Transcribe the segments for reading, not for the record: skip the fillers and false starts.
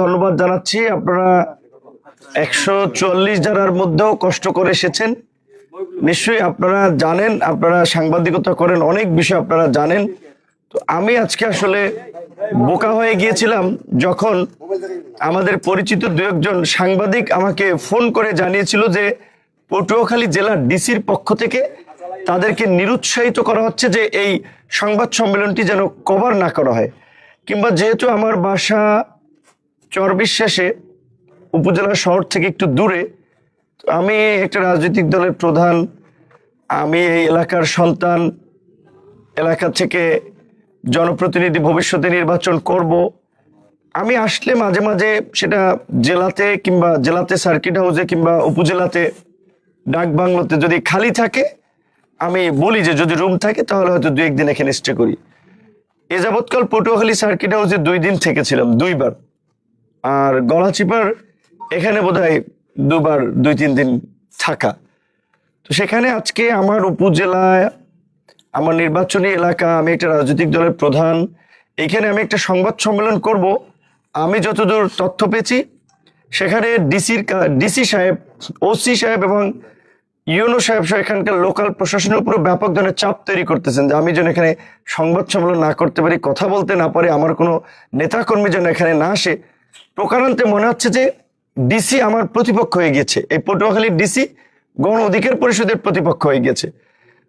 ধন্যবাদ জানাচ্ছি। আপনারা 144 জনের মধ্যেও কষ্ট করে এসেছেন। নিশ্চয়ই আপনারা জানেন, আপনারা সাংবাদিকতা করেন, অনেক বিষয় আপনারা জানেন। তো আমি আজকে আসলে বোকা হয়ে গিয়েছিলাম যখন আমাদের পরিচিত দু একজন সাংবাদিক আমাকে ফোন করে জানিয়েছিল যে পটুয়াখালী জেলার ডিসির পক্ষ থেকে তাদেরকে নিরুৎসাহিত করা হচ্ছে যে এই সংবাদ সম্মেলনটি যেন কভার না করা হয়, কিংবা যেহেতু আমার বাসা চরবিশ্বাসে উপজেলা শহর থেকে একটু দূরে, আমি একটা রাজনৈতিক দলের প্রধান, আমি এই এলাকার সন্তান, এলাকা থেকে জনপ্রতিনিধি ভবিষ্যতে নির্বাচন করব। আমি আসলে মাঝে মাঝে সেটা জেলাতে কিংবা জেলাতে সার্কিট হাউসে কিংবা উপজেলাতে ডাক বাংলোতে যদি খালি থাকে আমি বলি যে যদি রুম থাকে তাহলে হয়তো 2-1 দিন এখানে স্টে করি। এ যাবৎকাল পটুয়াখালী সার্কিট হাউসে 2 দিন থেকেছিলাম, 2 বার। আর গলাচিপার এখানে বোধহয় 2 বার 2-3 দিন থাকা। তো সেখানে আজকে আমার উপজেলায়, আমার নির্বাচনী এলাকা, আমি একটা রাজনৈতিক দলের প্রধান, এখানে আমি একটা সংবাদ সম্মেলন করব। আমি যতদূর তথ্য পেয়েছি সেখানে ডিসি সাহেব, ওসি সাহেব এবং ইউনো সাহেব সহ এখানকার লোকাল প্রশাসনের উপর ব্যাপক ধরনের চাপ তৈরি করতেছেন যে আমি যেন এখানে সংবাদ সম্মেলন না করতে পারি, কথা বলতে না পারি, আমার কোনো নেতাকর্মী যেন এখানে না আসে। প্রকারান্তে মনে হচ্ছে যে ডিসি আমার প্রতিপক্ষ হয়ে গেছে, এই পটুয়াখালীর ডিসি গণ অধিকার পরিষদের প্রতিপক্ষ হয়ে গেছে।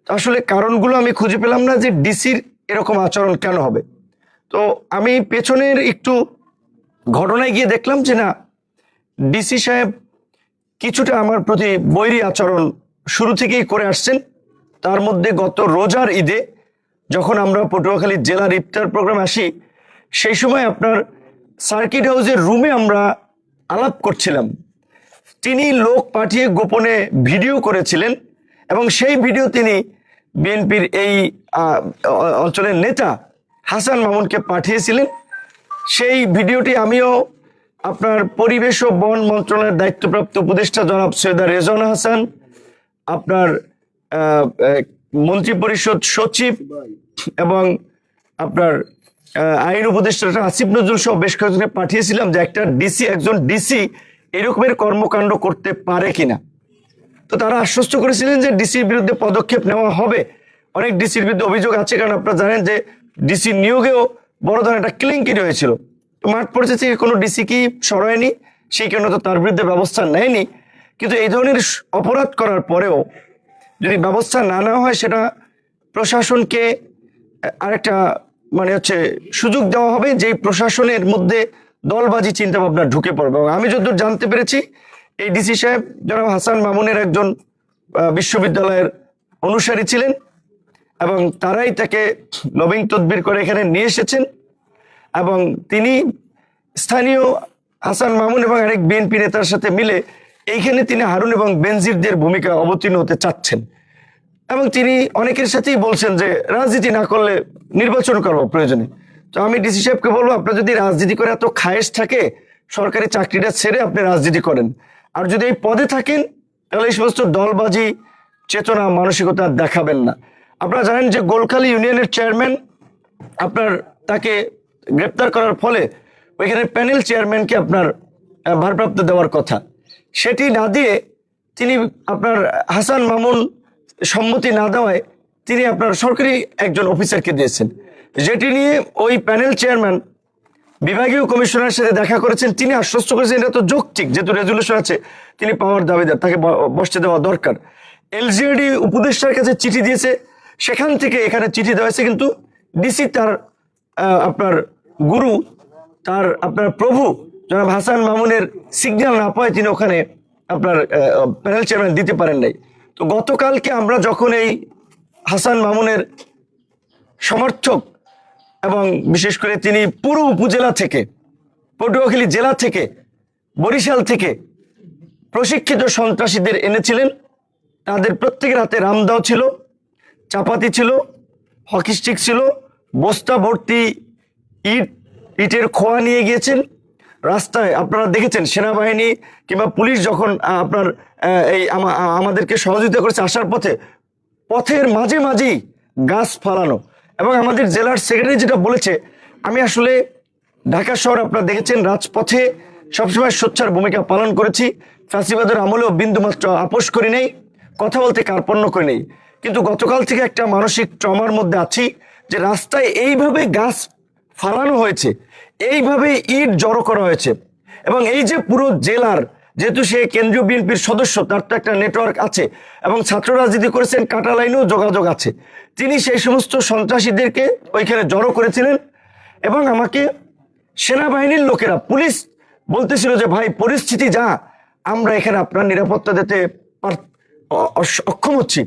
আসলে কারণগুলো আমি খুঁজে পেলাম না যে ডিসির এরকম আচরণ কেন হবে। তো আমি পেছনের একটু ঘটনায় গিয়ে দেখলাম যে না, ডিসি সাহেব কিছুটা আমার প্রতি বৈরী আচরণ শুরু থেকেই করে আসছেন। তার মধ্যে গত রোজার ঈদে যখন আমরা পটুয়াখালী জেলার ইফতার প্রোগ্রাম আসি, সেই সময় আপনার সার্কিট হাউসের রুমে আমরা আলাপ করছিলাম। তিনি লোক পাঠিয়ে গোপনে ভিডিও করেছিলেন এবং সেই ভিডিও তিনি বিএনপির এই অঞ্চলের নেতা হাসান মামুনকে পাঠিয়েছিলেন। সেই ভিডিওটি আমিও আপনার পরিবেশ ও বন মন্ত্রণালয়ের দায়িত্বপ্রাপ্ত উপদেষ্টা জনাব সৈয়দা রেজওয়ানা হাসান, আপনার মন্ত্রিপরিষদ সচিব এবং আপনার আইন উপদেষ্টা আসিফ নজরুল সহ বেশ কয়েকজনকে পাঠিয়েছিলাম যে একজন ডিসি এরকমের কর্মকাণ্ড করতে পারে কিনা। তো তারা আশ্বস্ত করেছিলেন যে ডিসির বিরুদ্ধে পদক্ষেপ নেওয়া হবে। অনেক ডিসির বিরুদ্ধে অভিযোগ আছে, কারণ আপনারা জানেন যে ডিসি নিয়োগেও বড় ধরনের একটা কেলেঙ্কারি হয়েছিল। মাঠ পর্যায়ে থেকে কোনো ডিসি কি সরায়নি, সেই কারণে তো তার বিরুদ্ধে ব্যবস্থা নেয়নি। কিন্তু এই ধরনের অপরাধ করার পরেও যদি ব্যবস্থা না নেওয়া হয়, সেটা প্রশাসনকে আরেকটা সুযোগ দেওয়া হবে যে প্রশাসনের মধ্যে দলবাজি চিন্তা ভাবনা ঢুকে পড়বে। এবং আমি যতদূর জানতে পেরেছি এই ডিসি সাহেব জনাব হাসান মামুনের একজন বিশ্ববিদ্যালয়ের অনুসারী ছিলেন এবং তারাই তাকে লবিং তদবির করে এখানে নিয়ে এসেছেন এবং তিনি স্থানীয় হাসান মামুন এবং আরেক বিএনপি নেতার সাথে মিলে এইখানে তিনি হারুন এবং বেনজিরদের ভূমিকা অবতীর্ণ হতে চাচ্ছেন। এবং তিনি অনেকের সাথেই বলছেন যে রাজনীতি না করলে নির্বাচন করবো প্রয়োজনে। তো আমি ডিসি সাহেবকে বলবো, আপনার যদি রাজনীতি করে এত খায়েশ থাকে, সরকারি চাকরিটা ছেড়ে আপনি রাজনীতি করেন। আর যদি এই পদে থাকেন তাহলে এই সমস্ত দলবাজি চেতনা মানসিকতা দেখাবেন না। আপনারা জানেন যে গোলখালী ইউনিয়নের চেয়ারম্যান, আপনার তাকে গ্রেপ্তার করার ফলে ওইখানে প্যানেল চেয়ারম্যানকে আপনার ভারপ্রাপ্ত দেওয়ার কথা, সেটি না দিয়ে তিনি আপনার হাসান মামুন সম্মতি না দেওয়ায় তিনি আপনার সরকারি একজন অফিসারকে দিয়েছেন, যেটি নিয়ে ওই প্যানেল চেয়ারম্যান বিভাগীয় কমিশনারের সাথে দেখা করেছেন। তিনি আশ্বস্ত করেছেন এটা তো যৌক্তিক, যেহেতু রেজুলেশন আছে, তিনি পাওয়ার দাবিদার, তাকে বসতে দেওয়া দরকার। এলজিইডি উপদেষ্টার কাছে চিঠি দিয়েছে, সেখান থেকে এখানে চিঠি দেওয়া হয়েছে, কিন্তু ডিসি তার আপনার গুরু, তার আপনার প্রভু জনাব হাসান মামুনের সিগন্যাল না পায় তিনি ওখানে আপনার প্যানেল চেয়ারম্যান দিতে পারেন নাই। তো গতকালকে আমরা যখন এই হাসান মামুনের সমর্থক এবং বিশেষ করে তিনি পুরো উপজেলা থেকে, পটুয়াখালী জেলা থেকে, বরিশাল থেকে প্রশিক্ষিত সন্ত্রাসীদের এনেছিলেন, তাদের প্রত্যেকের হাতে রামদাও ছিল, চাপাতি ছিল, হকি স্টিক ছিল, বস্তা ভর্তি ইটের খোয়া নিয়ে গিয়েছেন। রাস্তায় আপনারা দেখেছেন সেনাবাহিনী কিংবা পুলিশ যখন আপনার আমাদেরকে সহযোগিতা করেছে আসার পথে, পথের মাঝে মাঝেই গাছ ফালানো। এবং আমাদের জেলার সেক্রেটারি যেটা বলেছে, আমি আসলে ঢাকা শহর আপনারা দেখেছেন, রাজপথে সবসময় সোচ্চার ভূমিকা পালন করেছি। ফ্যাসিবাদের আমলেও বিন্দুমাত্র আপোষ করি নেই, কথা বলতে কার্পণ্য করি নেই। কিন্তু গতকাল থেকে একটা মানসিক ট্রমার মধ্যে আছি যে রাস্তায় এইভাবে গাছ ফালানো হয়েছে, এইভাবে ইট জড়ো করা হয়েছে, এবং এই যে পুরো জেলার, যেহেতু সে কেন্দ্রীয় বিএনপির সদস্য, তার তো একটা নেটওয়ার্ক আছে এবং ছাত্র রাজনীতি করেছেন, কাটা লাইনেও যোগাযোগ আছে। তিনি সেই সমস্ত সন্ত্রাসীদেরকে ওইখানে জড়ো করেছিলেন এবং আমাকে সেনাবাহিনীর লোকেরা, পুলিশ বলতেছিল যে ভাই পরিস্থিতি যা, আমরা এখানে আপনার নিরাপত্তা দিতে অক্ষম হচ্ছি,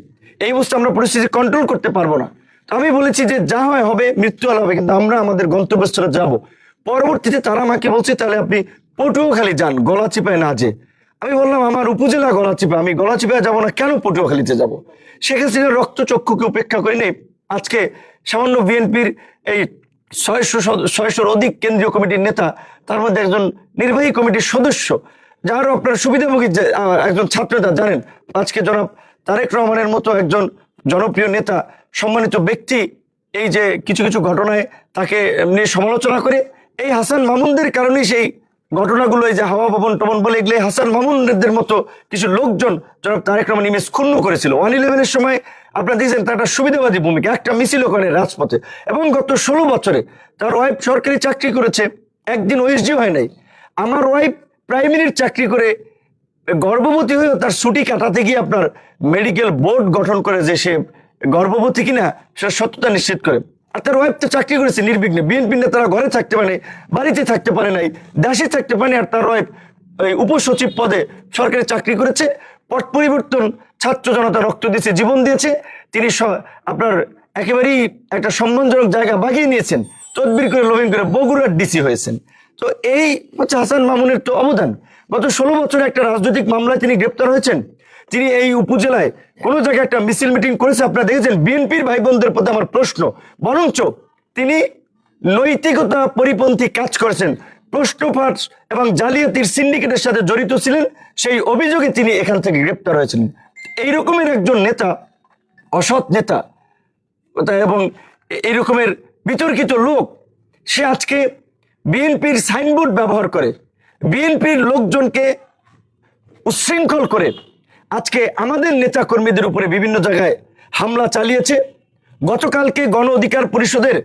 এই অবস্থা আমরা পরিস্থিতি কন্ট্রোল করতে পারবো না। তো আমি বলেছি যে যা হয় হবে, মৃত্যু হবে, কিন্তু আমরা আমাদের গন্তব্যস্থলে যাব। পরবর্তীতে তারা আমাকে বলছে তাহলে আপনি পটুয়াখালী যান, গলাচিপায় না যে। আমি বললাম আমার উপজেলা গলাচিপা, আমি গলাচিপায় যাবো না, কেন পটুয়াখালীতে যাব? শেখ হাসিনার রক্তচক্ষুকে উপেক্ষা করে নেই আজকে সামান্য বিএনপির এই 600 অধিক কেন্দ্রীয় কমিটির নেতা, তার মধ্যে একজন নির্বাহী কমিটির সদস্য, যারও আপনার সুবিধাভোগী একজন ছাত্রনেতা জানেন, আজকে জনাব তারেক রহমানের মতো একজন জনপ্রিয় নেতা, সম্মানিত ব্যক্তি, এই যে কিছু কিছু ঘটনায় তাকে নিয়ে সমালোচনা করে, এই হাসান মামুনদের কারণেই সেই ঘটনাগুলো, এই যে হাওয়া ভবন টবন বলে, এগুলো হাসান মামুনদের মতো কিছু লোকজন জনাব তারেক রহমান ইমেজ ক্ষুণ্ণ করেছিল। 111-এর সময় আপনারা দেখছেন তার একটা সুবিধাবাদী ভূমিকা, একটা মিছিল করে রাজপথে, এবং গত 16 বছরে তার ওয়াইফ সরকারি চাকরি করেছে, একদিন ওএসডি হয় নাই। আমার ওয়াইফ প্রাইমারির চাকরি করে গর্ভবতী হয়েও তার ছুটি কাটাতে গিয়ে আপনার মেডিকেল বোর্ড গঠন করে যে সে গর্ভবতী কিনা সেটা সত্যতা নিশ্চিত করে। আর তার ওয়াইফ তো চাকরি করেছে নির্বিঘ্নে, বিএনপি নেতারা ঘরে থাকতে পারে, বাড়িতে থাকতে পারে নাই, দেশে থাকতে পারে, আর তার ওয়াইফ ওই উপসচিব পদে সরকারি চাকরি করেছে। পট পরিবর্তন, ছাত্র জনতা রক্ত দিয়েছে, জীবন দিয়েছে, তিনি আপনার একেবারেই একটা সম্মানজনক জায়গা বাগিয়ে নিয়েছেন, তদবির করে লবিং করে বগুড়ার ডিসি হয়েছেন। তো এই হচ্ছে হাসান মামুনের তো অবদান। গত 16 বছরে একটা রাজনৈতিক মামলায় তিনি গ্রেপ্তার হয়েছেন। তিনি এই উপজেলায় কোন জায়গায় একটা মিছিল মিটিং করেছে, আপনারা দেখেছেন। বিএনপির ভাই বোনদের প্রতি আমার প্রশ্ন, বরঞ্চ তিনি নৈতিকতা পরিপন্থী কাজ করেছেন, প্রশ্নপাঠ এবং জালিয়াতির সিন্ডিকেটের সাথে জড়িত ছিলেন, সেই অভিযোগে তিনি এখান থেকে গ্রেপ্তার হয়েছিলেন। এই রকমের একজন নেতা, অসৎ নেতা এবং এই রকমের বিতর্কিত লোক, সে আজকে বিএনপির সাইনবোর্ড ব্যবহার করে, বিএনপির লোকজনকে উচ্ছৃঙ্খল করে আজকে আমাদের নেতা কর্মীদের উপরে বিভিন্ন জায়গায় হামলা চালিয়েছে। গতকালকে গণ অধিকার পরিষদের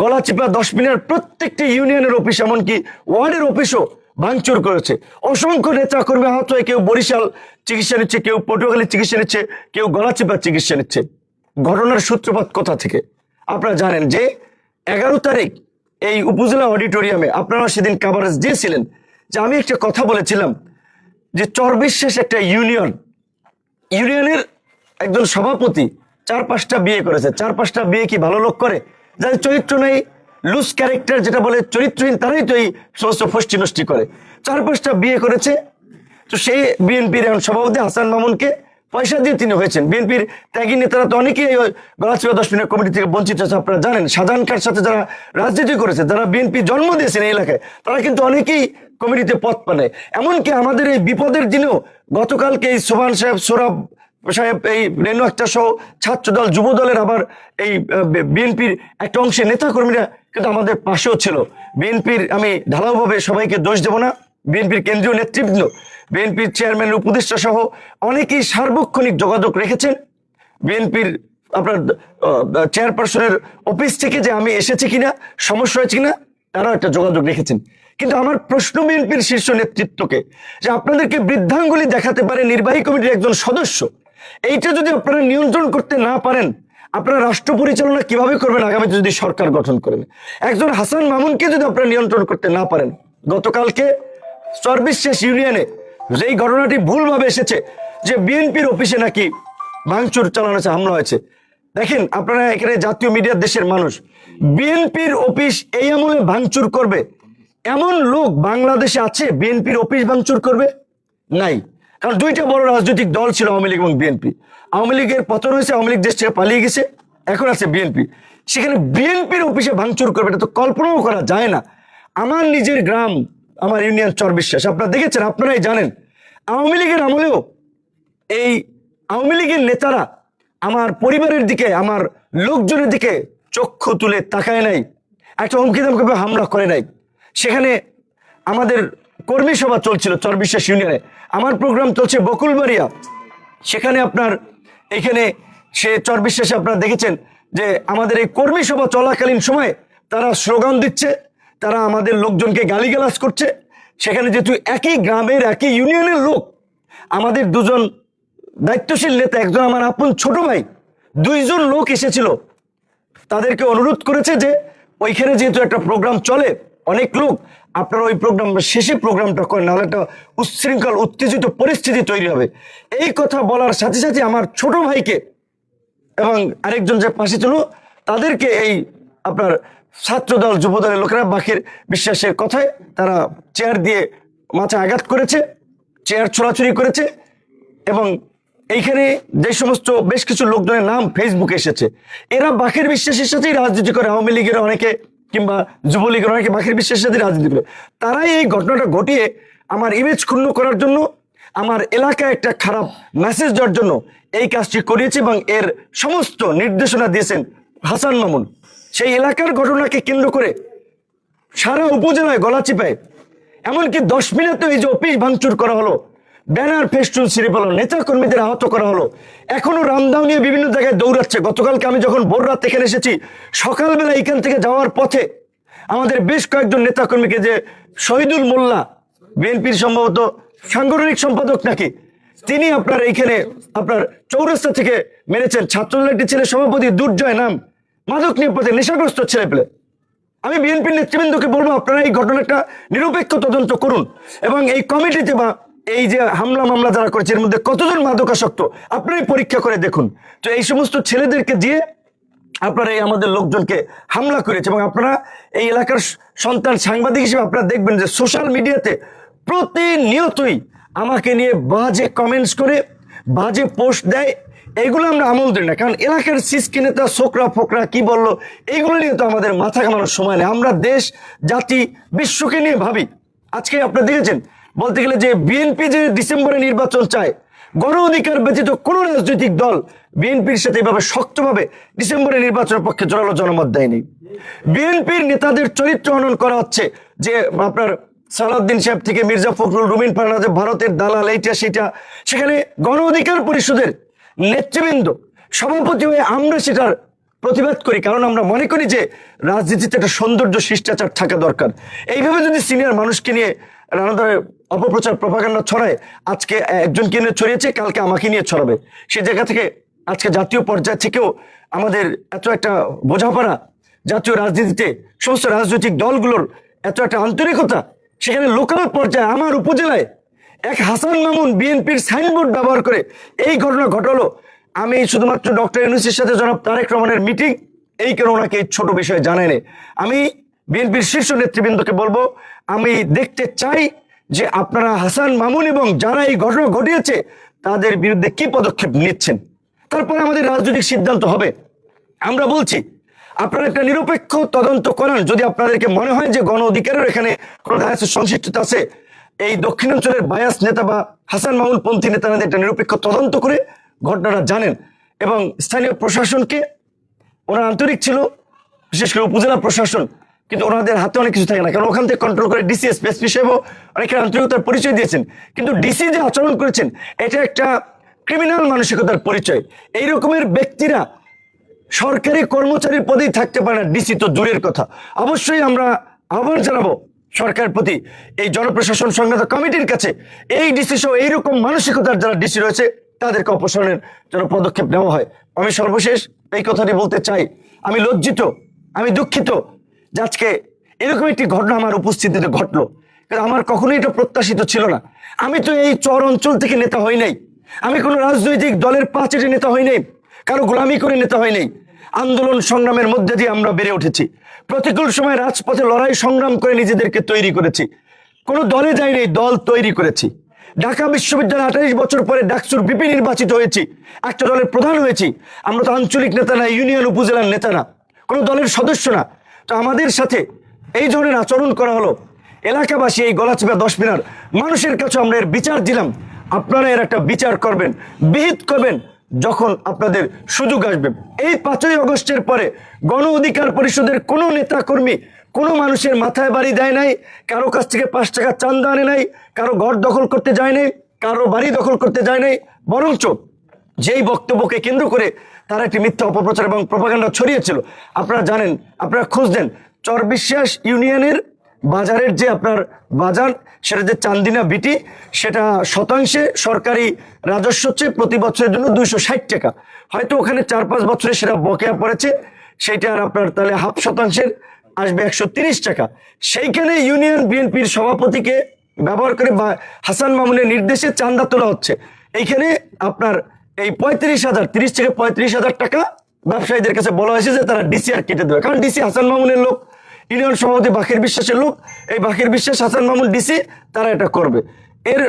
গলাচিপা 10 মিনিটের প্রত্যেকটি ইউনিয়নের অফিস, এমনকি ওয়ার্ডের অফিসও ভাঙচুর করেছে। অসংখ্য নেতা কর্মী আহত হয়ে কেউ বরিশাল চিকিৎসা নিচ্ছে, কেউ পটুয়াখালী চিকিৎসা নিচ্ছে, কেউ গলাচিপার চিকিৎসা নিচ্ছে। ঘটনার সূত্রপাত কোথা থেকে আপনারা জানেন যে 11 তারিখ এই উপজেলা অডিটোরিয়ামে আপনারা সেদিন কাভারেজ দিয়েছিলেন যে আমি একটা কথা বলেছিলাম যে চরবিশ্বাস একটা ইউনিয়নের একজন সভাপতি 4-5টা বিয়ে করেছে। 4-5টা বিয়ে কি ভালো লোক করে? যাদের চরিত্র নেই, লুজ ক্যারেক্টার যেটা বলে, চরিত্রহীন, তারাই তো এই সমস্ত ফষ্টি নষ্টি করে। 4-5টা বিয়ে করেছে। তো সেই বিএনপির এখন সভাপতি হাসান মামুনকে পয়সা দিয়ে তিনি হয়েছেন। বিএনপির ত্যাগী নেতারা তো অনেকেই গলাচিপা 10 মিনিট কমিটি থেকে বঞ্চিত আছে। আপনারা জানেন শাহজাহান খানের সাথে যারা রাজনীতি করেছে, যারা বিএনপি জন্ম দিয়েছেন এই এলাকায়, তারা কিন্তু অনেকেই কমিটিতে পদ পানে। এমনকি আমাদের এই বিপদের দিনেও গতকালকে এই সোহান সাহেব, সোরাব সাহেব, এই রেনু আক্তার সহ ছাত্রদল, যুব দলের, আবার এই বিএনপির একটা অংশের নেতা কর্মীরা কিন্তু আমাদের পাশেও ছিল। বিএনপির, আমি ঢালাওভাবে সবাইকে দোষ দেব না, বিএনপির কেন্দ্রীয় নেতৃবৃন্দ, বিএনপির চেয়ারম্যানের উপদেষ্টা সহ অনেকেই সার্বক্ষণিক যোগাযোগ রেখেছেন। বিএনপির আপনার চেয়ারপারসনের অফিস থেকে যে আমি এসেছি কিনা, সমস্যা হয়েছে কিনা, তারাও একটা যোগাযোগ রেখেছেন। কিন্তু আমার প্রশ্ন বিএনপির শীর্ষ নেতৃত্বকে, যে আপনাদেরকে বৃদ্ধাঙ্গুলি দেখাতে পারে নির্বাহী কমিটির একজন সদস্য, এইটা যদি আপনারা নিয়ন্ত্রণ করতে না পারেন, আপনারা রাষ্ট্র পরিচালনা কিভাবে করবেন আগামীতে যদি সরকার গঠন করেন? একজন হাসান মামুনকে যদি আপনারা নিয়ন্ত্রণ করতে না পারেন, গতকালকে চরবিশ্বাস ইউনিয়নে যেই ঘটনাটি ভুলভাবে এসেছে যে বিএনপির অফিসে নাকি ভাঙচুর চালানো হয়েছে, হামলা হয়েছে, দেখেন আপনারা এখানে জাতীয় মিডিয়ার দেশের মানুষ, বিএনপির অফিস এই আমলে ভাঙচুর করবে এমন লোক বাংলাদেশে আছে? বিএনপির অফিস ভাঙচুর করবে? নাই। কারণ দুইটা বড় রাজনৈতিক দল ছিল, আওয়ামী লীগ এবং বিএনপি। আওয়ামী লীগের পতন হয়েছে, আওয়ামী লীগ দেশ থেকে পালিয়ে গেছে, এখন আছে বিএনপি। সেখানে বিএনপির অফিসে ভাঙচুর করবে, এটা তো কল্পনাও করা যায় না। আমার নিজের গ্রাম, আমার ইউনিয়ন চরবিশ্বাস, আপনারা দেখেছেন, আপনারাই জানেন, আওয়ামী লীগের আমলেও এই আওয়ামী লীগের নেতারা আমার পরিবারের দিকে, আমার লোকজনের দিকে চক্ষু তুলে তাকায় নাই, একটা হুমকি দামকে হামলা করে নাই। সেখানে আমাদের কর্মী সভা চলছিল চরবিশ্বাস ইউনিয়নে, আমার প্রোগ্রাম চলছে বকুলবাড়িয়া, সেখানে আপনার এখানে সে চরবিশ্বাসে আপনারা দেখেছেন যে আমাদের এই কর্মী সভা চলাকালীন সময় তারা স্লোগান দিচ্ছে, তারা আমাদের লোকজনকে গালিগালাজ করছে। সেখানে যেহেতু একই গ্রামের একই ইউনিয়নের লোক, আমাদের দুজন দায়িত্বশীল নেতা, একজন আমার আপন ছোট ভাই, দুইজন লোক এসেছিল, তাদেরকে অনুরোধ করেছে যে ওইখানে যেহেতু একটা প্রোগ্রাম চলে, অনেক লোক, আপনারা ওই প্রোগ্রাম শেষে প্রোগ্রামটা করেন, নাহলে একটা উচ্ছৃঙ্খল উত্তেজিত পরিস্থিতি তৈরি হবে। এই কথা বলার সাথে সাথে আমার ছোট ভাইকে এবং আরেকজন যে পাশে ছিল তাদেরকে এই আপনার ছাত্রদল যুবদলের লোকেরা বাকের বিশ্বাসের কথায় তারা চেয়ার দিয়ে মাথায় আঘাত করেছে, চেয়ার ছোড়াছুড়ি করেছে। এবং এইখানে যে সমস্ত বেশ কিছু লোকজনের নাম ফেসবুকে এসেছে, এরা বাকের বিশ্বাসের সাথেই রাজনীতি করে, আওয়ামী লীগের অনেকে কিংবা যুবলীগের অনেকে বাকের বিশ্বাসের সাথে রাজনীতি করে। তারাই এই ঘটনাটা ঘটিয়ে আমার ইমেজ ক্ষুণ্ণ করার জন্য, আমার এলাকায় একটা খারাপ মেসেজ দেওয়ার জন্য এই কাজটি করিয়েছে এবং এর সমস্ত নির্দেশনা দিয়েছেন হাসান মামুন। সেই এলাকার ঘটনাকে কেন্দ্র করে সারা উপজেলায় গলাচিপায়, এমনকি 10 মিনিটে এই যে অফিস ভাঙচুর করা হলো, ব্যানার ফেস্টুন ছিঁড়ে ফেলো, নেতা কর্মীদের আহত করা হলো, এখনো রামদাও নিয়ে বিভিন্ন জায়গায় দৌড়াচ্ছে। গতকালকে আমি যখন ভোর রাত এখানে এসেছি, সকালবেলা এখান থেকে যাওয়ার পথে আমাদের বেশ কয়েকজন নেতা কর্মীকে, যে শহীদুল মোল্লা বিএনপির সম্ভবত সাংগঠনিক সম্পাদক নাকি, তিনি আপনার এইখানে আপনার চৌরাস্তা থেকে মেরেছেন। ছাত্রদলের একটি ছেলে সভাপতি দুর্জয় নাম, মাদক নিয়ে পথে নেশাগ্রস্ত ছেলে পেলে। আমি বিএনপির নেতৃবৃন্দকে বলবো, আপনারা এই ঘটনাটা নিরপেক্ষ তদন্ত করুন এবং এই কমিটিতে বা এই যে হামলা মামলা যারা করেছে এর মধ্যে কতজন মাদকাসক্ত আপনারাই পরীক্ষা করে দেখুন। তো এই সমস্ত ছেলেদেরকে দিয়ে আপনারা এই আমাদের লোকজনকে হামলা করেছে। এবং আপনারা এই এলাকার সন্তান সাংবাদিক হিসেবে আপনারা দেখবেন যে সোশ্যাল মিডিয়াতে প্রতিনিয়তই আমাকে নিয়ে বাজে কমেন্টস করে, বাজে পোস্ট দেয়। এইগুলো আমরা আমল দিই না, কারণ এলাকার সিসকি নেতা ছোকরা ফোকরা কি বললো, এইগুলো নিয়ে তো আমাদের মাথা ঘামানোর সময় নেই। আমরা দেশ জাতি বিশ্বকে নিয়ে ভাবি। আজকে আপনারা দেখেছেন, বলতে গেলে যে বিএনপি যে ডিসেম্বরে নির্বাচন চায়, গণ অধিকার ব্যতীত কোনো রাজনৈতিক দল বিএনপির সাথে এভাবে শক্তভাবে ডিসেম্বরে নির্বাচনের পক্ষে জোরালো জনমত দেয়নি। বিএনপির নেতাদের চরিত্র হনন করা হচ্ছে, যে আপনার সালাউদ্দিন সাহেব থেকে মির্জা ফখরুল, রুমিন ফারহানা, ভারতের দালাল, এইটা সেটা। সেখানে গণ অধিকার পরিষদের নেতৃবৃন্দ সভাপতি হয়ে আমরা সেটার প্রতিবাদ করি, কারণ আমরা মনে করি যে রাজনীতিতে একটা সৌন্দর্য শিষ্টাচার থাকা দরকার। এইভাবে যদি সিনিয়র মানুষকে নিয়ে নানা ধরনের অপপ্রচার প্রপাগান্ডা ছড়ায়, আজকে একজনকে নিয়ে ছড়িয়েছে, কালকে আমাকে নিয়ে ছড়াবে, সেই জায়গা থেকে আজকে জাতীয় পর্যায় থেকেও আমাদের এত একটা বোঝাপড়া, জাতীয় রাজনীতিতে সমস্ত রাজনৈতিক দলগুলোর এত একটা আন্তরিকতা, সেখানে লোকাল পর্যায়ে আমার উপজেলায় এক হাসান মামুন বিএনপির সাইনবোর্ড ব্যবহার করে এই ঘটনা ঘটালো। আমি শুধুমাত্র ডক্টর ইউনূসের সাথে জনাব তারেক রহমানের মিটিং, এই কারণে ওনাকে এই ছোট বিষয়ে জানায়নি। আমি বিএনপির শীর্ষ নেতৃবৃন্দকে বলবো, আমি দেখতে চাই যে আপনারা হাসান মামুন এবং যারা এই ঘটনা ঘটিয়েছে তাদের বিরুদ্ধে কি পদক্ষেপ নিচ্ছেন, তারপরে আমাদের রাজনৈতিক সিদ্ধান্ত হবে। আমরা বলছি, আপনারা একটা নিরপেক্ষ তদন্ত করান। যদি আপনাদেরকে মনে হয় যে গণ অধিকারের এখানে কোনো সংশ্লিষ্টতা আছে, এই দক্ষিণাঞ্চলের বায়াস নেতা বা হাসান মামুন পন্থী নেতারা একটা নিরপেক্ষ তদন্ত করে ঘটনাটা জানেন। এবং স্থানীয় প্রশাসনকে, ওরা আন্তরিক ছিল, বিশেষ করে উপজেলা প্রশাসন, কিন্তু ওনাদের হাতে অনেক কিছু থাকে না, কারণ ওখান থেকে কন্ট্রোল করে ডিসি, এসপি সাহেবও অনেকের আন্তরিকতার পরিচয় দিয়েছেন, কিন্তু ডিসি যে আচরণ করেছেন এটা একটা ক্রিমিনাল মানসিকতার পরিচয়। এই রকমের ব্যক্তিরা সরকারি কর্মচারীর পদেই থাকতে পারে না, ডিসি তো দূরের কথা। অবশ্যই আমরা আহ্বান জানাবো সরকারের প্রতি, এই জনপ্রশাসন সংক্রান্ত কমিটির কাছে, এই ডিসি সহ এইরকম মানসিকতার যারা ডিসি রয়েছে তাদেরকে অপসারণের জন্য পদক্ষেপ নেওয়া হয়। আমি সর্বশেষ এই কথাটি বলতে চাই, আমি লজ্জিত, আমি দুঃখিত যে আজকে এরকম একটি ঘটনা আমার উপস্থিতিতে ঘটলো, কারণ আমার কখনোই এটা প্রত্যাশিত ছিল না। আমি তো এই চর অঞ্চল থেকে নেতা হই নাই, আমি কোনো রাজনৈতিক দলের পাঁচেটে নেতা হই নাই, কারো গোলামি করে নেতা হয় নাই। আন্দোলন সংগ্রামের মধ্যে দিয়ে আমরা বেড়ে উঠেছি, প্রতিকূল সময় রাজপথে লড়াই সংগ্রাম করে নিজেদেরকে তৈরি করেছি, কোনো দলে যাইনি, দল তৈরি করেছি। ঢাকা বিশ্ববিদ্যালয়ে 28 বছর পরে ডাকসুর ভিপি নির্বাচিত হয়েছি, একটা দলের প্রধান হয়েছি। আমরা তো আঞ্চলিক নেতা না, ইউনিয়ন উপজেলার নেতা না, কোনো দলের সদস্য না। তো আমাদের সাথে এই ধরনের আচরণ করা হলো, এলাকাবাসী এই গলাচিপা 10 মিনার মানুষের কাছে আমরা এর বিচার দিলাম। আপনারা এর একটা বিচার করবেন, বিহিত করবেন যখন আপনাদের সুযোগ আসবে। এই 5ই আগস্টের পরে গণ অধিকার পরিষদের কোনো নেতা কর্মী কোনো মানুষের মাথায় বাড়ি দেয় নাই, কারো কাছ থেকে 5 টাকা চান্দা আনে নাই, কারো ঘর দখল করতে যায় নাই, কারো বাড়ি দখল করতে যায় নাই, বরঞ্চ যেই বক্তব্যকে কেন্দ্র করে তারা একটি মিথ্যা অপপ্রচার এবং প্রপাগান্ডা ছড়িয়েছিল। আপনারা জানেন, আপনারা খোঁজ দেন, চরবিশ্বাস ইউনিয়নের বাজারের যে আপনার বাজার, সেটা যে চান্দিনা বিটি, সেটা শতাংশে সরকারি রাজস্ব হচ্ছে প্রতি বছরের জন্য 260 টাকা। হয়তো ওখানে 4-5 বছরে সেটা বকেয়া পড়েছে, সেইটার আপনার তাহলে হাফ শতাংশের আসবে 130 টাকা। সেইখানে ইউনিয়ন বিএনপির সভাপতিকে ব্যবহার করে বা হাসান মামুনের নির্দেশে চান্দা তোলা হচ্ছে। এইখানে আপনার এই 35,000, 30 থেকে 35,000 টাকা ব্যবসায়ীদের কাছে বলা হয়েছে যে তারা ডিসিআর কেটে দেবে, কারণ ডিসি হাসান মামুনের লোক, ইউনিয়ন সভাপতি বাকির বিশ্বাসের লোক, এই বাকির বিশ্বাস হাসান মামুন ডিসি, তারা এটা করবে। এর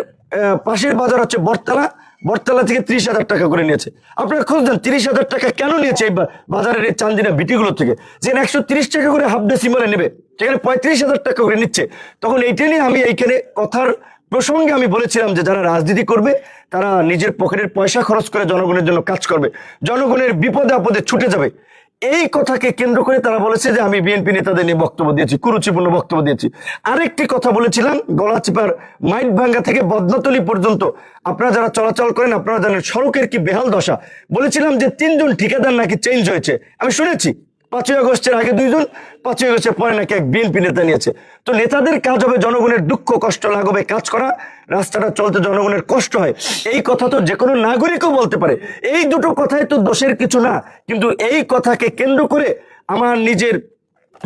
পাশের বাজার হচ্ছে বটতলা, বটতলা থেকে 30,000 টাকা করে নিয়েছে। আপনারা খোঁজ দেন 30,000 টাকা কেন নিয়েছে এই বাজারের এই চান্দিনা বিটিগুলো থেকে, যে 130 টাকা করে হাফ ডেসিমেলে নেবে, সেখানে 35,000 টাকা করে নিচ্ছে। তখন এইটা নিয়ে আমি এইখানে কথার প্রসঙ্গে আমি বলেছিলাম যে যারা রাজনীতি করবে তারা নিজের পকেটের পয়সা খরচ করে জনগণের জন্য কাজ করবে, জনগণের বিপদে আপদে ছুটে যাবে। এই কথাকে কেন্দ্র করে তারা বলেছে যে আমি বিএনপি নেতাদের নিয়ে বক্তব্য দিয়েছি, কুরুচিপূর্ণ বক্তব্য দিয়েছি। আরেকটি কথা বলেছিলাম, গলাচিপার মাইটভাঙ্গা থেকে বদনাতলী পর্যন্ত আপনারা যারা চলাচল করেন আপনারা জানেন সড়কের কি বেহাল দশা। বলেছিলাম যে 3 জন ঠিকাদার নাকি চেঞ্জ হয়েছে, আমি শুনেছি 5ই আগস্টের আগে 2 জন, 5ই আগস্টের পরে নাকি এক বিএনপি নেতা নিয়েছে। তো নেতাদের কাজ হবে জনগণের দুঃখ কষ্ট লাঘবে কাজ করা, রাস্তাটা চলতে জনগণের কষ্ট হয়, এই কথা তো যে কোনো নাগরিকও বলতে পারে। এই দুটো কথাই তো দোষের কিছু না, কিন্তু এই কথাকে কেন্দ্র করে আমার নিজের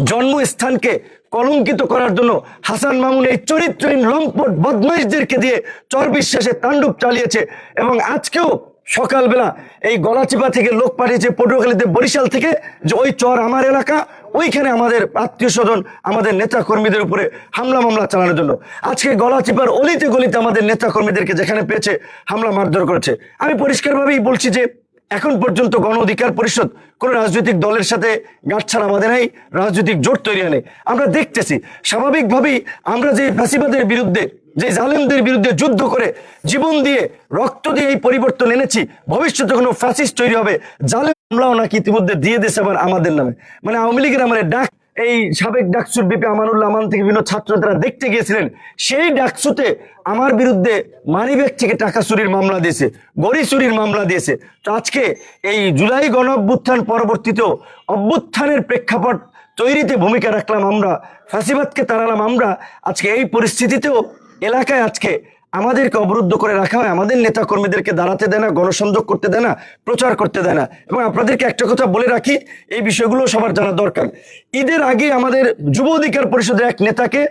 জন্মস্থানকে কলঙ্কিত করার জন্য হাসান মামুন এই চরিত্রহীন লম্পট বদমাইশদেরকে দিয়ে চরবিশ্বাসে তাণ্ডব চালিয়েছে। এবং আজকেও সকালবেলা এই গলাচিপা থেকে লোক পাঠিয়েছে পটুয়াখালীতে, বরিশাল থেকে, যে ওই চর আমার এলাকা, ওইখানে আমাদের আত্মীয় স্বজন আমাদের নেতা কর্মীদের উপরে হামলা মামলা চালানোর জন্য। আজকে গলাচিপার অলিতে গলিতে আমাদের নেতা কর্মীদেরকে যেখানে পেয়েছে হামলা মারধর করেছে। আমি পরিষ্কারভাবেই বলছি যে এখন পর্যন্ত গণ অধিকার পরিষদ কোন রাজনৈতিক দলের সাথে গাঁটছাড়া বাঁধে নাই, রাজনৈতিক জোট তৈরি হয় নাই। আমরা দেখতেছি স্বাভাবিকভাবেই আমরা যে ফ্যাসিবাদের বিরুদ্ধে, যে জালেমদের বিরুদ্ধে যুদ্ধ করে জীবন দিয়ে রক্ত দিয়ে এই পরিবর্তন এনেছি, ভবিষ্যতে কোনো ফ্যাসিস্ট তৈরি হবে, জালেম হামলাও নাকি ইতিমধ্যে দিয়ে দিয়েছে আবার আমাদের নামে। মানে আওয়ামী লীগের আমার ডাক, এই সাবেক ডাকসুর বিপি আমানুল্লাহ আমান থেকে বিভিন্ন ছাত্র তারা দেখতে গিয়েছিলেন, সেই ডাকসুতে আমার বিরুদ্ধে মানিব্যাগ থেকে টাকা চুরির মামলা দিয়েছে, গড়ি চুরির মামলা দিয়েছে। তো আজকে এই জুলাই গণ অভ্যুত্থান পরবর্তীতেও অভ্যুত্থানের প্রেক্ষাপট তৈরিতে ভূমিকা রাখলাম আমরা, ফ্যাসিবাদকে তাড়ালাম আমরা। আজকে এই পরিস্থিতিতেও এলাকায় আজকে আমাদেরকে অবরুদ্ধ করে রাখা হয়, আমাদের নেতা কর্মীদেরকে দাঁড়াতে দেয় না, গণসংযোগ করতে দেয় না, প্রচার করতে দেয় না। এবং আপনাদেরকে একটা কথা বলে রাখি, এই বিষয়গুলো সবার জানা দরকার। ঈদের আগে আমাদের যুব অধিকার পরিষদের এক নেতাকে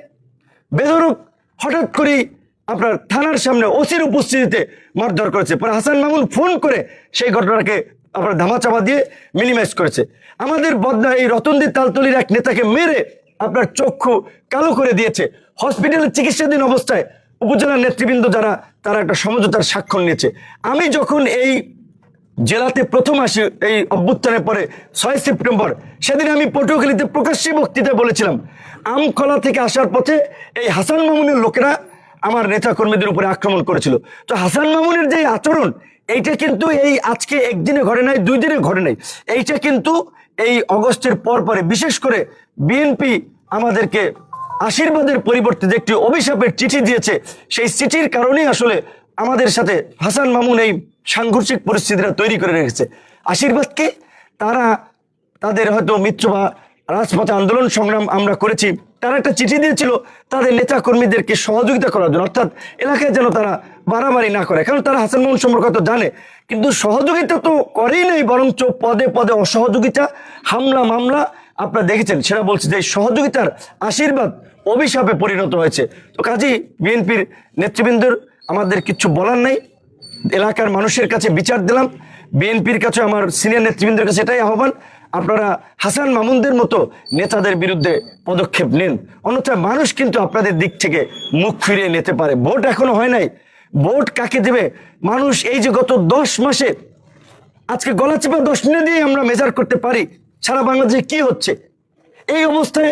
বেধড়ক হঠাৎ করেই আপনার থানার সামনে ওসির উপস্থিতিতে মারধর করেছে। পরে হাসান মামুন ফোন করে সেই ঘটনাকে আপনার ধামাচাপা দিয়ে মিনিমাইজ করেছে। আমাদের বদনা এই রতনদী তালতলির এক নেতাকে মেরে আপনার চক্ষু কালো করে দিয়েছে। হসপিটালে চিকিৎসাধীন অবস্থায় উপজেলার নেতৃবৃন্দ যারা, তারা একটা সমঝোতার স্বাক্ষর নিয়েছে। আমি যখন এই জেলাতে প্রথম আসি এই অভ্যুত্থানের পরে 6 সেপ্টেম্বর, সেদিন আমি পটুয়াখালীতে প্রকাশ্যে বক্তৃতায় বলেছিলাম, আমখলা থেকে আসার পথে এই হাসান মামুনের লোকেরা আমার নেতা কর্মীদের উপরে আক্রমণ করেছিল। তো হাসান মামুনের যে আচরণ, এইটা কিন্তু এই আজকে একদিনে ঘটে নাই, 2 দিনে ঘটে নাই, এইটা কিন্তু এই অগস্টের পরে বিশেষ করে বিএনপি আমাদেরকে আশীর্বাদের পরিবর্তে যে একটি অভিশাপের চিঠি দিয়েছে, সেই চিঠির কারণেই আসলে আমাদের সাথে হাসান মামুন এই সাংঘর্ষিক পরিস্থিতিটা তৈরি করে রেখেছে। আশীর্বাদকে তারা তাদের হয়তো মিত্র বা রাজপথে আন্দোলন সংগ্রাম আমরা করেছি, তারা একটা চিঠি দিয়েছিল তাদের নেতা কর্মীদেরকে সহযোগিতা করার জন্য, অর্থাৎ এলাকায় যেন তারা বাড়াবাড়ি না করে, কারণ তারা হাসান মামুন সম্পর্কে তো জানে। কিন্তু সহযোগিতা তো করেই নেই, বরঞ্চ পদে পদে অসহযোগিতা, হামলা মামলা আপনারা দেখেছেন। সেটা বলছে যে সহযোগিতার আশীর্বাদ অভিশাপে পরিণত হয়েছে। তো কাজেই বিএনপির নেতৃবৃন্দের আমাদের কিছু বলার নাই, এলাকার মানুষের কাছে বিচার দিলাম, বিএনপির কাছে আমার সিনিয়র নেতৃবৃন্দের কাছে এটাই আহ্বান, আপনারা হাসান মামুনদের মতো নেতাদের বিরুদ্ধে পদক্ষেপ নিন, অন্যথায় মানুষ কিন্তু আপনাদের দিক থেকে মুখ ফিরিয়ে নিতে পারে। ভোট এখনো হয় নাই, ভোট কাকে দেবে মানুষ? এই যে গত 10 মাসে আজকে গলাচিপা 10 দিনে দিয়ে আমরা মেজার করতে পারি সারা বাংলাদেশে কি হচ্ছে। এই অবস্থায়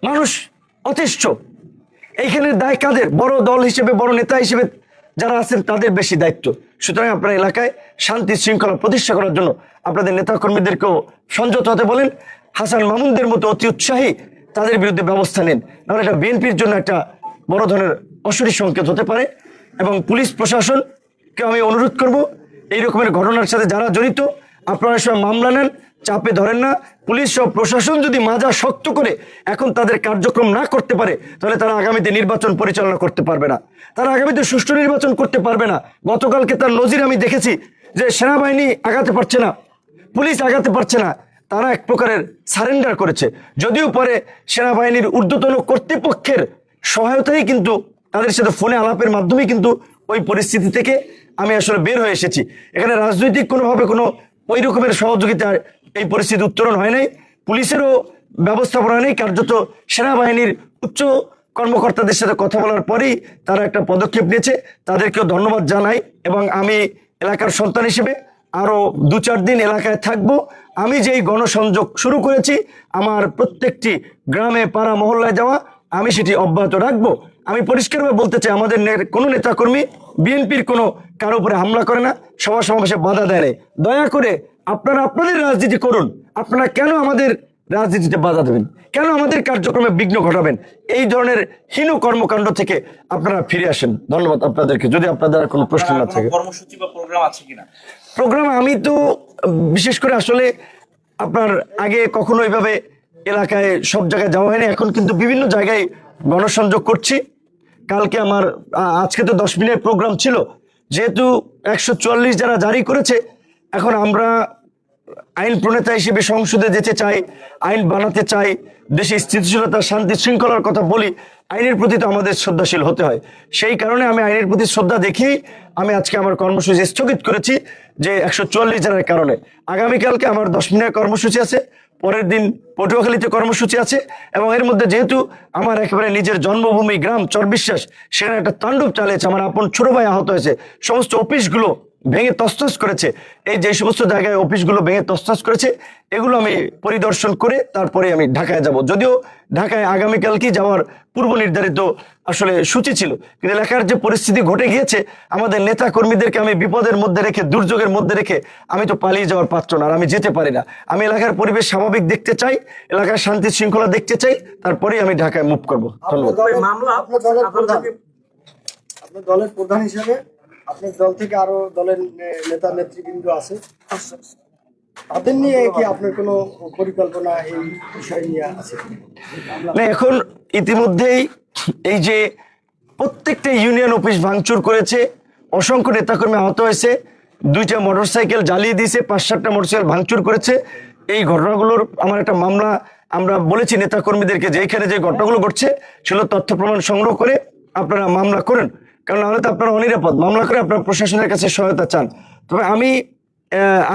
মানুষ অতিষ্ঠ। এইখানে দায় কাদের? বড় দল হিসেবে, বড় নেতা হিসেবে যারা আছেন তাদের বেশি দায়িত্ব। সুতরাং আপনার এলাকায় শান্তি শৃঙ্খলা প্রতিষ্ঠা করার জন্য আপনাদের নেতা কর্মীদেরকেও সংযত হতে বলেন। হাসান মামুনদের মতো অতি উৎসাহী তাদের বিরুদ্ধে ব্যবস্থা নেন, নাহলে এটা বিএনপির জন্য একটা বড় ধরনের অশনি সংকেত হতে পারে। এবং পুলিশ প্রশাসনকে আমি অনুরোধ করব, এই রকমের ঘটনার সাথে যারা জড়িত আপনারা সব মামলা নেন, চাপে ধরেন না। পুলিশ সব প্রশাসন যদি মাজা শক্ত করে এখন তাদের কার্যক্রম না করতে পারে, তাহলে তারা আগামীতে নির্বাচন পরিচালনা করতে পারবে না, তারা আগামীতে সুষ্ঠু নির্বাচন করতে পারবে না। গতকালকে তার নজির আমি দেখেছি যে সেনাবাহিনী আগাতে পারছে না, পুলিশ আগাতে পারছে না, তারা এক প্রকারের সারেন্ডার করেছে। যদিও পরে সেনাবাহিনীর ঊর্ধ্বতন কর্তৃপক্ষের সহায়তাই কিন্তু তাদের সাথে ফোনে আলাপের মাধ্যমেই কিন্তু ওই পরিস্থিতি থেকে আমি আসলে বের হয়ে এসেছি। এখানে রাজনৈতিক কোনোভাবে কোনো ওই রকমের সহযোগিতার এই পরিস্থিতি উত্তরণ হয় নাই, পুলিশেরও ব্যবস্থাপনা নেই। কার্যত সেনাবাহিনীর উচ্চ কর্মকর্তাদের সাথে কথা বলার পরেই তারা একটা পদক্ষেপ নিয়েছে, তাদেরকেও ধন্যবাদ জানাই। এবং আমি এলাকার সন্তান হিসেবে আরো 2-4 দিন এলাকায় থাকবো। আমি যেই গণসংযোগ শুরু করেছি, আমার প্রত্যেকটি গ্রামে পাড়া মহল্লায় যাওয়া, আমি সেটি অব্যাহত রাখবো। আমি পরিষ্কারভাবে বলতে চাই, আমাদের কোনো নেতাকর্মী বিএনপির কোনো কারো উপরে হামলা করে না, সভা সমাবেশে বাধা দেয় নাই। দয়া করে আপনারা আপনাদের রাজনীতি করুন, আপনারা কেন আমাদের রাজনীতিতে বাধা দেবেন, কেন আমাদের কার্যক্রমে বিঘ্ন ঘটাবেন? এই ধরনের হীন কর্মকাণ্ড থেকে আপনারা ফিরে আসেন। ধন্যবাদ আপনাদেরকে। যদি আপনাদের আর কোনো প্রশ্ন না থাকে, কর্মসূচি বা প্রোগ্রাম আছে কিনা? প্রোগ্রাম আমি তো বিশেষ করে আসলে আপনার আগে কখনো এইভাবে এলাকায় সব জায়গায় যাওয়া হয়নি, এখন কিন্তু বিভিন্ন জায়গায় গণসংযোগ করছি। কালকে আমার আজকে তো 10 মিনিটের প্রোগ্রাম ছিল, যেহেতু 144 যারা জারি করেছে, এখন আমরা আইন প্রণেতা হিসেবে সংসদে যেতে চাই, আইন বানাতে চাই, দেশে স্থিতিশীলতা শান্তি শৃঙ্খলার কথা বলি, আইনের প্রতি তো আমাদের শ্রদ্ধাশীল হতে হয়। সেই কারণে আমি আইনের প্রতি শ্রদ্ধা দেখি আমি আজকে আমার কর্মসূচি স্থগিত করেছি, যে 144 জনের কারণে। আগামীকালকে আমার 10 মিনিটের কর্মসূচি আছে, পরের দিন পটুয়াখালীতে কর্মসূচি আছে। এবং এর মধ্যে যেহেতু আমার একেবারে নিজের জন্মভূমি গ্রাম চরবিশ্বাস, সেখানে একটা তাণ্ডব চালিয়েছে, আমার আপন ছোট ভাই আহত হয়েছে, সমস্ত অফিসগুলো ভেঙে তছনছ করেছে। এই যে সমস্ত জায়গায় অফিসগুলো ভেঙে তছনছ করেছে, এগুলো আমি পরিদর্শন করে তারপরে আমি ঢাকায় যাব। যদিও ঢাকায় আগামীকালকে যাওয়ার পূর্ব নির্ধারিত আসলে সূচি ছিল, কিন্তু এলাকার যে পরিস্থিতি ঘটে গিয়েছে, আমাদের নেতা কর্মীদেরকে আমি বিপদের মধ্যে রেখে, দুর্যোগের মধ্যে রেখে আমি তো পালিয়ে যাওয়ার পাত্র না, আর আমি যেতে পারি না। আমি এলাকার পরিবেশ স্বাভাবিক দেখতে চাই, এলাকার শান্তি শৃঙ্খলা দেখতে চাই, তারপরেই আমি ঢাকায় মুভ করবো। ধন্যবাদ। আপনার দলের প্রধান হিসেবে আপনার দল থেকে আরো দলের নেতা নেতৃবৃন্দ আছে, তাদের নিয়ে কি আপনার কোনো পরিকল্পনা এই বিষয় নিয়ে আছে? না, এখন ইতিমধ্যেই এই যে প্রত্যেকটা ইউনিয়ন অফিস ভাঙচুর করেছে, অসংখ্য নেতাকর্মী আহত হয়েছে, 2টা মোটরসাইকেল জ্বালিয়ে দিয়েছে, 5-7টা মোটরসাইকেল ভাঙচুর করেছে। এই ঘটনাগুলোর আমার একটা মামলা আমরা বলেছি নেতাকর্মীদেরকে, যে এখানে যে ঘটনাগুলো ঘটছে সেগুলো তথ্য প্রমাণ সংগ্রহ করে আপনারা মামলা করেন, কারণ নাহলে তো আপনারা অনিরাপদ। মামলা করে আপনারা প্রশাসনের কাছে সহায়তা চান। তবে আমি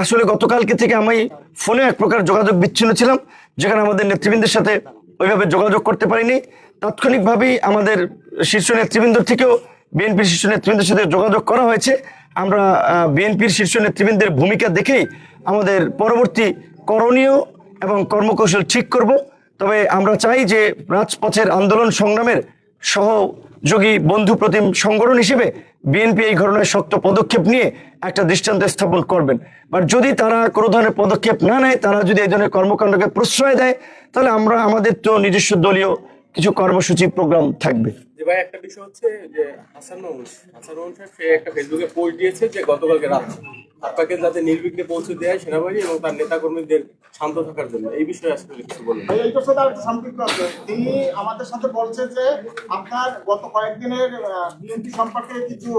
আসলে গতকালকে থেকে আমি ফোনে এক প্রকার যোগাযোগ বিচ্ছিন্ন ছিলাম, যেখানে আমাদের নেতৃবৃন্দের সাথে ওইভাবে যোগাযোগ করতে পারিনি। তাৎক্ষণিকভাবেই আমাদের শীর্ষ নেতৃবৃন্দ থেকেও বিএনপির শীর্ষ নেতৃবৃন্দের সাথে যোগাযোগ করা হয়েছে। আমরা বিএনপির শীর্ষ নেতৃবৃন্দের ভূমিকা দেখেই আমাদের পরবর্তী করণীয় এবং কর্মকৌশল ঠিক করব। তবে আমরা চাই যে রাজপথের আন্দোলন সংগ্রামের সহযোগী বন্ধু প্রতিম সংগঠন হিসেবে বিএনপি এই ঘটনায় শক্ত পদক্ষেপ নিয়ে একটা দৃষ্টান্ত স্থাপন করবেন। বাট যদি তারা কোনো ধরনের পদক্ষেপ না নেয়, তারা যদি এই ধরনের কর্মকাণ্ডকে প্রশ্রয় দেয়, তাহলে আমরা আমাদের তো নিজস্ব দলীয় কিছু কর্মসূচি প্রোগ্রাম থাকবে। যে ভাই একটা বিষয় হচ্ছে যে হাসান মামুন সাহেব সে একটা ফেসবুকে পোস্ট দিয়েছে যে গতকালকে রাত আপনাকে যাতে নির্বিঘ্নে পৌঁছে দেয় সেনাবাহিনী এবং তার নেতা কর্মীদের শান্ত থাকার জন্য, এই বিষয়ে আসলে কিছু বলুন। এইটার সাথে আর সম্পৃক্ত আছে, তিনি আমাদের সাথে বলছে যে আপনার গত কয়েকদিনের বিএনপি সম্পর্কে কিছু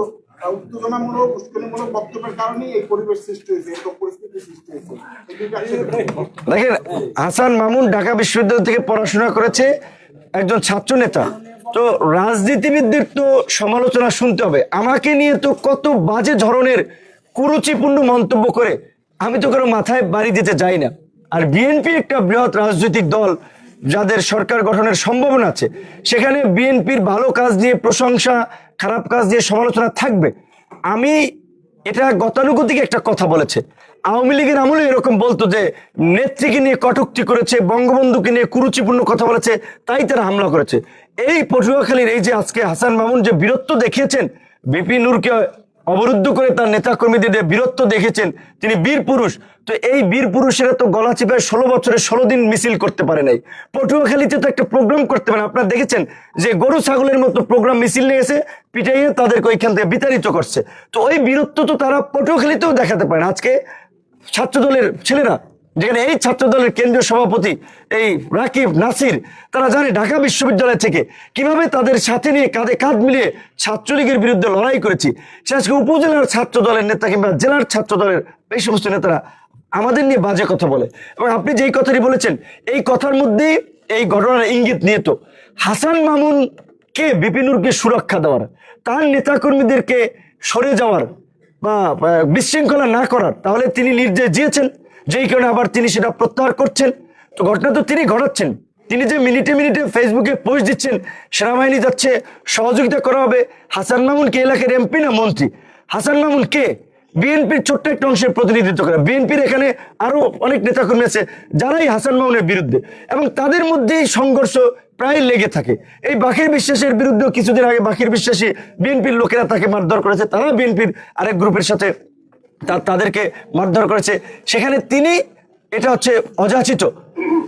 উত্তেজনামূলক উস্কানিমূলক বক্তব্যের কারণে এই পরিবেশ সৃষ্টি হয়েছে, এরকম পরিস্থিতি সৃষ্টি হয়েছে। দেখেন, হাসান মামুন ঢাকা বিশ্ববিদ্যালয় থেকে পড়াশোনা করেছে, একজন ছাত্র নেতা। তো রাজনীতিবিদদের তো সমালোচনা শুনতে হবে। আমাকে নিয়ে তো কত বাজে ধরনের কুরুচিপূর্ণ মন্তব্য করে, আমি তো কারো মাথায় বাড়ি দিতে যাই না। আর বিএনপি একটা বৃহৎ রাজনৈতিক দল, যাদের সরকার গঠনের সম্ভাবনা আছে, সেখানে বিএনপির ভালো কাজ নিয়ে প্রশংসা, খারাপ কাজ নিয়ে সমালোচনা থাকবে। আমি এটা গতানুগতিক একটা কথা বলেছে, আওয়ামী লীগের আমলে এরকম বলতো যে নেত্রীকে নিয়ে কটূক্তি করেছে, বঙ্গবন্ধুকে নিয়ে কুরুচিপূর্ণ কথা বলেছে, তাই তারা হামলা করেছে। এই পটুয়াখালীর এই যে আজকে হাসান মামুন যে বীরত্ব দেখিয়েছেন, বিপি নূরকে অবরুদ্ধ করে তার নেতা কর্মীদের বীরত্ব দেখেছেন, তিনি বীর পুরুষ। তো এই বীর পুরুষেরা তো গলা চিপায় 16 বছরে 16 দিন মিছিল করতে পারে নাই। পটুয়াখালীতে তো একটা প্রোগ্রাম করতে পারে, আপনারা দেখেছেন যে গরু ছাগলের মতো প্রোগ্রাম মিছিল নিয়ে এসে পিটাইয়ে তাদেরকে ওইখান থেকে বিতাড়িত করছে। তো ওই বীরত্ব তো তারা পটুয়াখালীতেও দেখাতে পারে না। আজকে ছাত্রদলের ছেলেরা, যেখানে এই ছাত্রদলের কেন্দ্রীয় সভাপতি এই রাকিব নাসির, তারা জানে ঢাকা বিশ্ববিদ্যালয় থেকে কিভাবে তাদের সাথে নিয়ে কাঁধে কাঁধ মিলিয়ে ছাত্রলীগের বিরুদ্ধে লড়াই করেছি। সে আজকে উপজেলার ছাত্র দলের নেতা কিংবা জেলার ছাত্র দলের এই সমস্ত নেতারা আমাদের নিয়ে বাজে কথা বলে। এবং আপনি যেই কথাটি বলেছেন, এই কথার মধ্যেই এই ঘটনার ইঙ্গিত নিয়ে তো হাসান মামুনকে, বিপিনুরকে সুরক্ষা দেওয়ার, তার নেতাকর্মীদেরকে সরে যাওয়ার বা বিশৃঙ্খলা না করার, তাহলে তিনি নির্দেশ দিয়েছেন, যেই কারণে আবার তিনি সেটা প্রত্যাহার করছেন। তো ঘটনা তো তিনি ঘটাচ্ছেন। তিনি যে মিনিটে মিনিটে ফেসবুকে পোস্ট দিচ্ছেন সেনাবাহিনী যাচ্ছে, সহযোগিতা করা হবে। হাসান মামুন কে এলাকার এমপি না মন্ত্রী? হাসান মামুন কে? বিএনপির ছোট্ট একটা অংশের প্রতিনিধিত্ব করে। বিএনপির এখানে আরো অনেক নেতাকর্মী আছে যারাই হাসান মামুনের বিরুদ্ধে, এবং তাদের মধ্যেই সংঘর্ষ প্রায় লেগে থাকে। এই বাকির বিশ্বাসের বিরুদ্ধেও কিছুদিন আগে বাকির বিশ্বাসী বিএনপির লোকেরা তাকে মারধর করেছে, তারা বিএনপির আরেক গ্রুপের সাথে তাদেরকে মারধর করেছে। সেখানে তিনি এটা হচ্ছে অযাচিত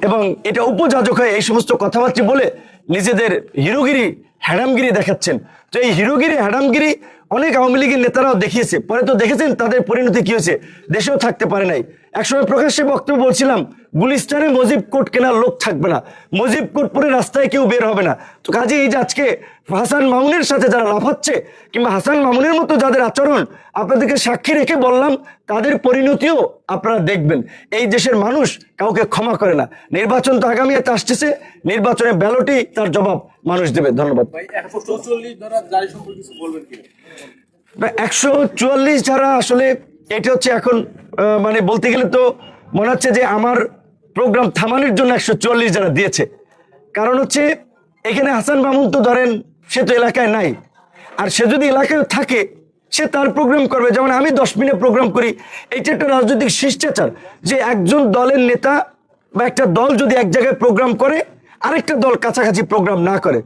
এবং এটা উপযাজক হয়ে এই সমস্ত কথাবার্তা বলে নিজেদের হিরোগিরি হ্যাডামগিরি দেখাচ্ছেন। তো এই হিরোগিরি হ্যাডামগিরি অনেক আওয়ামী লীগের নেতারাও দেখিয়েছে, পরে তো দেখেছেন তাদের পরিণতি কি হয়েছে, দেশেও থাকতে পারে নাই। একসময় প্রকাশ্যে বক্তব্য বলছিলাম, গুলিস্তানে মজিব কোট কেনার লোক থাকবে না, মজিব কোট পরে রাস্তায় কেউ বের হবে না। তো কাজে এই যে আজকে হাসান মামুনের সাথে যারা লাফাচ্ছে কিংবা হাসান মামুনের মতো যাদের আচরণ, আপনাদেরকে সাক্ষী রেখে বললাম, তাদের পরিণতিও আপনারা দেখবেন। এই দেশের মানুষ কাউকে ক্ষমা করে না। নির্বাচন তো আগামী আসতেছে, নির্বাচনে ব্যালটই তার জবাব মানুষ দেবে। ধন্যবাদ ভাই 144 ধারা জারি সম্পর্কে কিছু বলবেন কি? 144 ধারা আসলে এটা হচ্ছে এখন মানে বলতে গেলে তো মনে হচ্ছে যে আমার প্রোগ্রাম থামানোর জন্য 144 ধারা দিয়েছে। কারণ হচ্ছে এখানে হাসান মামুন তো ধরেন সে তো এলাকায় নাই, আর সে যদি এলাকায় থাকে সে তার প্রোগ্রাম করবে। যেমন আমি 10 মিনিট প্রোগ্রাম করি, এইটা একটা রাজনৈতিক শিষ্টাচার যে একজন দলের নেতা বা একটা দল যদি এক জায়গায় প্রোগ্রাম করে আরেকটা দল কাছাকাছি প্রোগ্রাম না করে,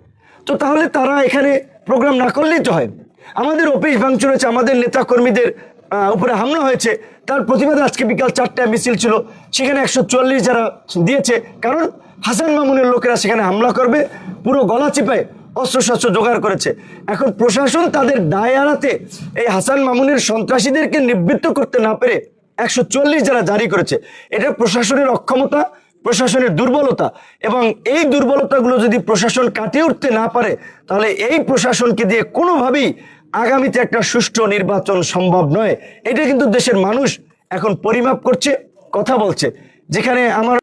তো তাহলে তারা এখানে প্রোগ্রাম না করলেই তো হয়। আমাদের অফিস ভাঙচুর হয়েছে, আমাদের নেতা কর্মীদের উপরে হামলা হয়েছে, তার প্রতিবাদে আজকে বিকাল 4টায় মিছিল ছিল, সেখানে 144 যারা দিয়েছে। কারণ হাসান মামুনের লোকেরা সেখানে হামলা করবে, পুরো গলা চিপায় অস্ত্রশস্ত্র জোগাড় করেছে। এখন প্রশাসন তাদের দায় এড়াতে এই হাসান মামুনের সন্ত্রাসীদেরকে নিবৃত্ত করতে না পেরে 144 যারা জারি করেছে। এটা প্রশাসনের অক্ষমতা, প্রশাসনের দুর্বলতা, এবং এই দুর্বলতাগুলো যদি প্রশাসন কাটিয়ে উঠতে না পারে, তাহলে এই প্রশাসনকে দিয়ে কোনোভাবেই আগামীতে একটা সুষ্ঠু নির্বাচন সম্ভব নয়। এটা কিন্তু দেশের মানুষ এখন পরিমাপ করছে, কথা বলছে। যেখানে আমার